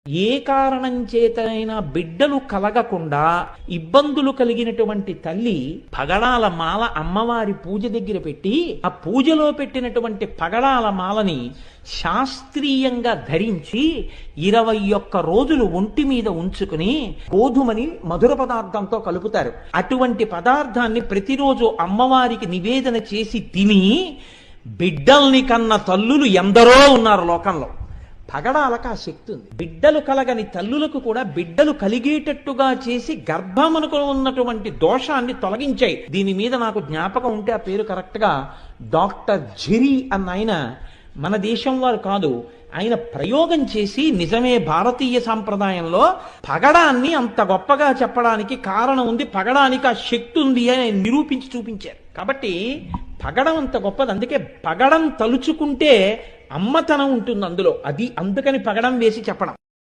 ఏ కారణం చేతనైనా బిడ్డలు కలగకుండా ఇబ్బందులు కలిగినటువంటి తల్లి పగడాల మాల అమ్మవారి పూజ దగ్గర పెట్టి ఆ పూజలో పెట్టినటువంటి పగడాల మాలని శాస్త్రీయంగా ధరించి 21 రోజులు ఒంటి మీద ఉంచుకుని గోధుమని మధుర పదార్థంతో కలుపుతారు. అటువంటి పదార్థాన్ని ప్రతిరోజు అమ్మవారికి నివేదన చేసి తిని బిడ్డల్ని కన్న తల్లులు ఎందరో ఉన్నారు లోకంలో. పగడాలకు ఆ శక్తి ఉంది. బిడ్డలు కలగని తల్లులకు కూడా బిడ్డలు కలిగేటట్టుగా చేసి గర్భమునకు ఉన్నటువంటి దోషాన్ని తొలగించాయి. దీని మీద నాకు జ్ఞాపకం ఉంటే ఆ పేరు కరెక్ట్ గా డాక్టర్ జెరీ అన్న ఆయన, మన దేశం వారు కాదు, ఆయన ప్రయోగం చేసి నిజమే భారతీయ సాంప్రదాయంలో పగడాన్ని అంత గొప్పగా చెప్పడానికి కారణం ఉంది, పగడానికి ఆ శక్తి ఉంది అని నిరూపించి చూపించారు. కాబట్టి పగడం అంత గొప్పది. అందుకే పగడం తలుచుకుంటే అమ్మతనం ఉంటుంది అందులో. అది అందుకని పగడం వేసి చెప్పడం.